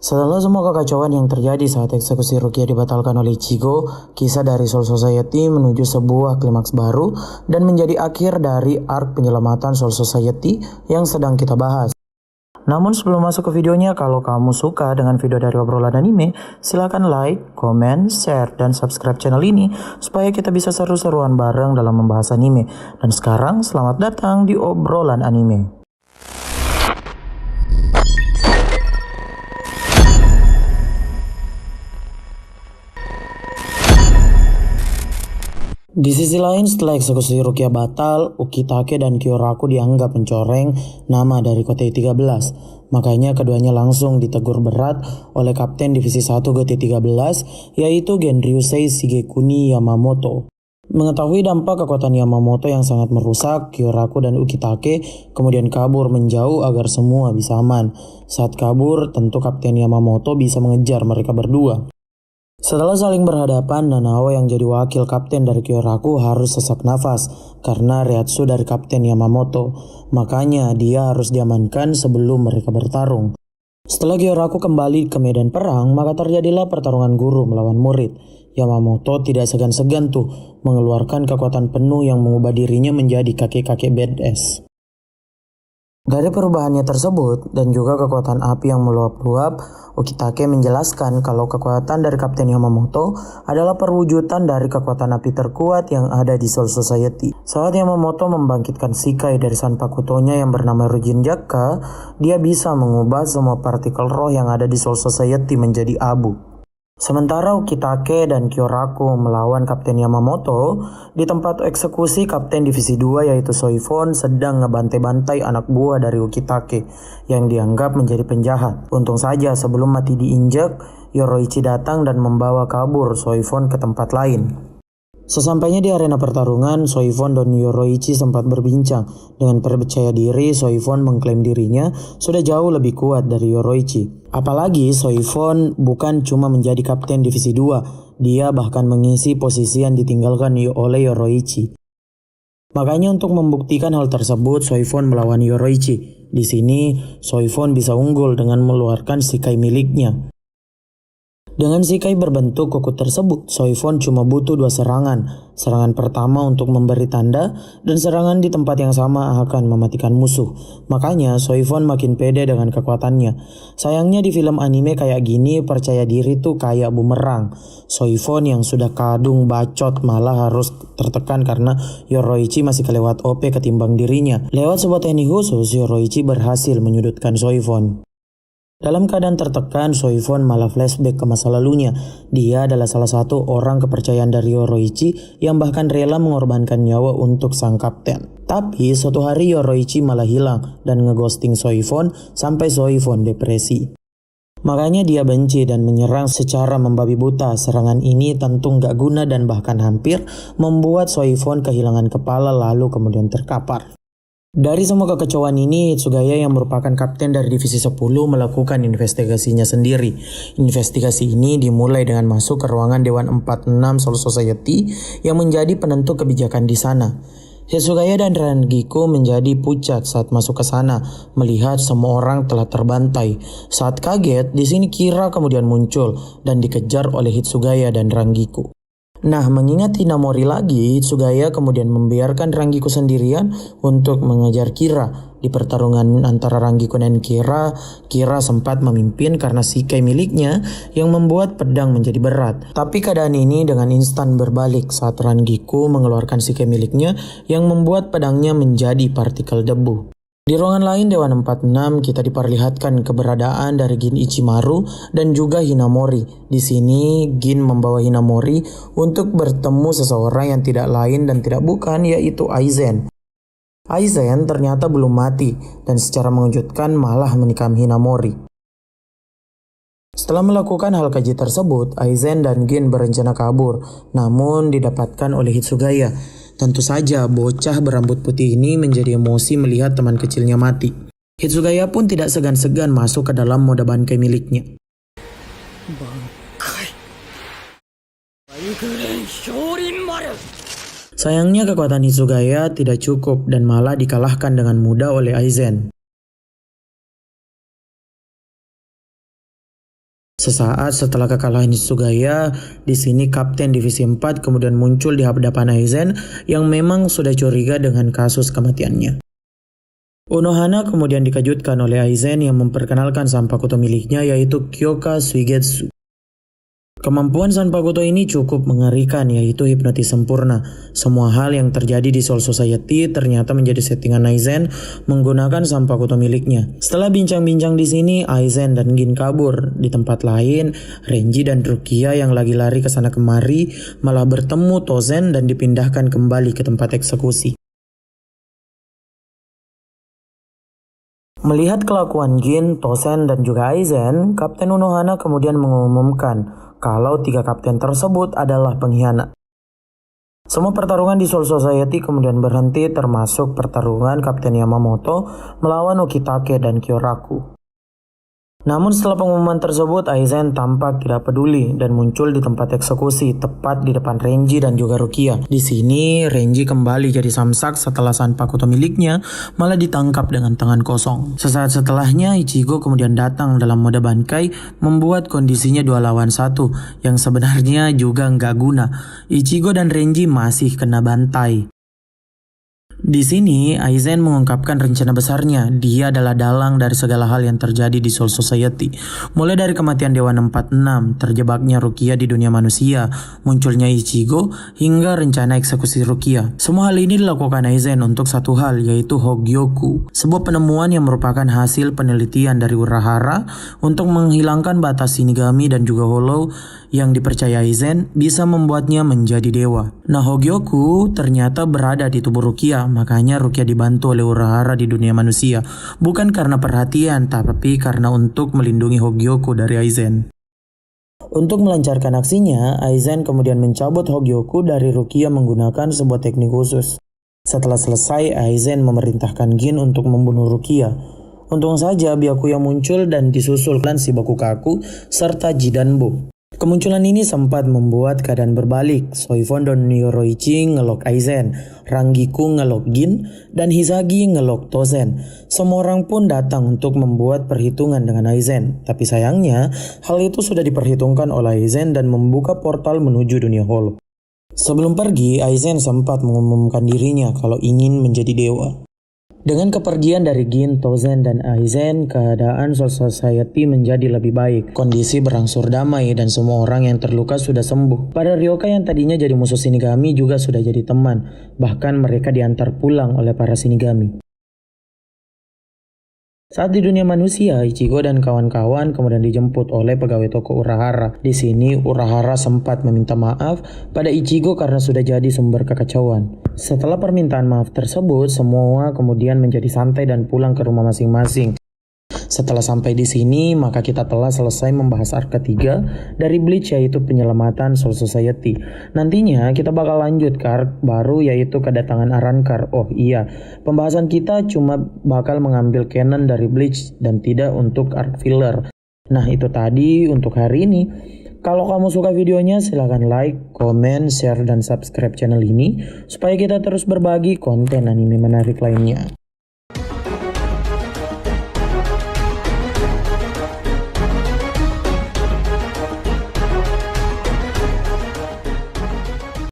Setelah semua kekacauan yang terjadi saat eksekusi Rukia dibatalkan oleh Ichigo, kisah dari Soul Society menuju sebuah klimaks baru dan menjadi akhir dari arc penyelamatan Soul Society yang sedang kita bahas. Namun sebelum masuk ke videonya, kalau kamu suka dengan video dari obrolan anime, silahkan like, komen, share, dan subscribe channel ini supaya kita bisa seru-seruan bareng dalam membahas anime. Dan sekarang, selamat datang di obrolan anime. Di sisi lain, setelah eksekusi Rukia batal, Ukitake dan Kyoraku dianggap mencoreng nama dari Kotei 13. Makanya keduanya langsung ditegur berat oleh Kapten Divisi 1 GT13, yaitu Genryusei Shigekuni Yamamoto. Mengetahui dampak kekuatan Yamamoto yang sangat merusak, Kyoraku dan Ukitake kemudian kabur menjauh agar semua bisa aman. Saat kabur, tentu Kapten Yamamoto bisa mengejar mereka berdua. Setelah saling berhadapan, Nanao yang jadi wakil kapten dari Kyoraku harus sesak nafas karena reatsu dari Kapten Yamamoto. Makanya dia harus diamankan sebelum mereka bertarung. Setelah Kyoraku kembali ke medan perang, maka terjadilah pertarungan guru melawan murid. Yamamoto tidak segan-segan tuh mengeluarkan kekuatan penuh yang mengubah dirinya menjadi kakek-kakek badass. Dari perubahannya tersebut dan juga kekuatan api yang meluap-luap, Ukitake menjelaskan kalau kekuatan dari Kapten Yamamoto adalah perwujudan dari kekuatan api terkuat yang ada di Soul Society. Saat Yamamoto membangkitkan Shikai dari Sanpakutonya yang bernama Rujinjaka, dia bisa mengubah semua partikel roh yang ada di Soul Society menjadi abu. Sementara Ukitake dan Kyoraku melawan Kapten Yamamoto, di tempat eksekusi Kapten Divisi 2 yaitu Soifon sedang ngebantai-bantai anak buah dari Ukitake yang dianggap menjadi penjahat. Untung saja sebelum mati diinjak, Yoroichi datang dan membawa kabur Soifon ke tempat lain. Sesampainya di arena pertarungan, Soifon dan Yoroichi sempat berbincang. Dengan percaya diri, Soifon mengklaim dirinya sudah jauh lebih kuat dari Yoroichi. Apalagi Soifon bukan cuma menjadi kapten divisi 2, dia bahkan mengisi posisi yang ditinggalkan oleh Yoroichi. Makanya untuk membuktikan hal tersebut, Soifon melawan Yoroichi. Di sini, Soifon bisa unggul dengan mengeluarkan Shikai miliknya. Dengan Shikai berbentuk kuku tersebut, Soifon cuma butuh 2 serangan. Serangan pertama untuk memberi tanda, dan serangan di tempat yang sama akan mematikan musuh. Makanya Soifon makin pede dengan kekuatannya. Sayangnya di film anime kayak gini, percaya diri tuh kayak bumerang. Soifon yang sudah kadung bacot malah harus tertekan karena Yoroichi masih kelewat OP ketimbang dirinya. Lewat sebuah teknik khusus, Yoroichi berhasil menyudutkan Soifon. Dalam keadaan tertekan, Soifon malah flashback ke masa lalunya. Dia adalah salah satu orang kepercayaan dari Yoroichi yang bahkan rela mengorbankan nyawa untuk sang kapten. Tapi suatu hari Yoroichi malah hilang dan ngeghosting Soifon sampai Soifon depresi. Makanya dia benci dan menyerang secara membabi buta. Serangan ini tentu nggak guna dan bahkan hampir membuat Soifon kehilangan kepala lalu kemudian terkapar. Dari semua kekacauan ini, Hitsugaya yang merupakan kapten dari divisi 10 melakukan investigasinya sendiri. Investigasi ini dimulai dengan masuk ke ruangan Dewan 46 Soul Society yang menjadi penentu kebijakan di sana. Hitsugaya dan Rangiku menjadi pucat saat masuk ke sana, melihat semua orang telah terbantai. Saat kaget, di sini Kira kemudian muncul dan dikejar oleh Hitsugaya dan Rangiku. Nah, mengingat Hinamori lagi, Hitsugaya kemudian membiarkan Rangiku sendirian untuk mengejar Kira. Di pertarungan antara Rangiku dan Kira, Kira sempat memimpin karena Shikai miliknya yang membuat pedang menjadi berat. Tapi keadaan ini dengan instan berbalik saat Rangiku mengeluarkan Shikai miliknya yang membuat pedangnya menjadi partikel debu. Di ruangan lain Dewan 46 kita diperlihatkan keberadaan dari Gin Ichimaru dan juga Hinamori. Di sini Gin membawa Hinamori untuk bertemu seseorang yang tidak lain dan tidak bukan yaitu Aizen. Aizen ternyata belum mati dan secara mengejutkan malah menikam Hinamori. Setelah melakukan hal keji tersebut, Aizen dan Gin berencana kabur, namun didapatkan oleh Hitsugaya. Tentu saja bocah berambut putih ini menjadi emosi melihat teman kecilnya mati. Hitsugaya pun tidak segan-segan masuk ke dalam mode bangkai miliknya. Sayangnya kekuatan Hitsugaya tidak cukup dan malah dikalahkan dengan mudah oleh Aizen. Sesaat setelah kekalahan Hitsugaya, di sini Kapten Divisi 4 kemudian muncul di hadapan Aizen yang memang sudah curiga dengan kasus kematiannya. Unohana kemudian dikejutkan oleh Aizen yang memperkenalkan Sanpakuto miliknya yaitu Kyoka Suigetsu. Kemampuan Sanpakuto ini cukup mengerikan, yaitu hipnotis sempurna. Semua hal yang terjadi di Soul Society ternyata menjadi settingan Aizen menggunakan Sanpakuto miliknya. Setelah bincang-bincang di sini, Aizen dan Gin kabur. Di tempat lain, Renji dan Rukia yang lagi lari ke sana kemari malah bertemu Tozen dan dipindahkan kembali ke tempat eksekusi. Melihat kelakuan Gin, Tozen, dan juga Aizen, Kapten Unohana kemudian mengumumkan kalau 3 kapten tersebut adalah pengkhianat. Semua pertarungan di Soul Society kemudian berhenti, termasuk pertarungan Kapten Yamamoto melawan Ukitake dan Kyoraku. Namun setelah pengumuman tersebut, Aizen tampak tidak peduli dan muncul di tempat eksekusi tepat di depan Renji dan juga Rukia. Di sini Renji kembali jadi samsak setelah Sanpakuto miliknya malah ditangkap dengan tangan kosong. Sesaat setelahnya Ichigo kemudian datang dalam mode Bankai membuat kondisinya 2 lawan 1 yang sebenarnya juga nggak guna. Ichigo dan Renji masih kena bantai. Di sini, Aizen mengungkapkan rencana besarnya. Dia adalah dalang dari segala hal yang terjadi di Soul Society. Mulai dari kematian Dewa 46, terjebaknya Rukia di dunia manusia, munculnya Ichigo, hingga rencana eksekusi Rukia. Semua hal ini dilakukan Aizen untuk satu hal, yaitu Hogyoku. Sebuah penemuan yang merupakan hasil penelitian dari Urahara untuk menghilangkan batas Shinigami dan juga Hollow yang dipercaya Aizen bisa membuatnya menjadi dewa. Nah, Hogyoku ternyata berada di tubuh Rukia. Makanya Rukia dibantu oleh Urahara di dunia manusia. Bukan karena perhatian, tapi karena untuk melindungi Hogyoku dari Aizen. Untuk melancarkan aksinya, Aizen kemudian mencabut Hogyoku dari Rukia menggunakan sebuah teknik khusus. Setelah selesai, Aizen memerintahkan Gin untuk membunuh Rukia. Untung saja Byakuya muncul dan disusul klan Shibakukaku serta Jidanbo. Kemunculan ini sempat membuat keadaan berbalik. Soifon dan Yoroichi ngelok Aizen, Rangiku ngelok Gin, dan Hisagi ngelok Tozen. Semua orang pun datang untuk membuat perhitungan dengan Aizen. Tapi sayangnya, hal itu sudah diperhitungkan oleh Aizen dan membuka portal menuju dunia Hollow. Sebelum pergi, Aizen sempat mengumumkan dirinya kalau ingin menjadi dewa. Dengan kepergian dari Gin, Tozen, dan Aizen, keadaan Soul Society menjadi lebih baik. Kondisi berangsur damai dan semua orang yang terluka sudah sembuh. Para Ryoka yang tadinya jadi musuh Shinigami juga sudah jadi teman. Bahkan mereka diantar pulang oleh para Shinigami. Saat di dunia manusia, Ichigo dan kawan-kawan kemudian dijemput oleh pegawai toko Urahara. Di sini, Urahara sempat meminta maaf pada Ichigo karena sudah jadi sumber kekacauan. Setelah permintaan maaf tersebut, semua kemudian menjadi santai dan pulang ke rumah masing-masing. Setelah sampai di sini, maka kita telah selesai membahas arc ketiga dari Bleach, yaitu penyelamatan Soul Society. Nantinya kita bakal lanjut ke arc baru, yaitu kedatangan Arrancar. Oh iya, pembahasan kita cuma bakal mengambil canon dari Bleach dan tidak untuk arc filler. Nah, itu tadi untuk hari ini. Kalau kamu suka videonya, silahkan like, komen, share, dan subscribe channel ini supaya kita terus berbagi konten anime menarik lainnya.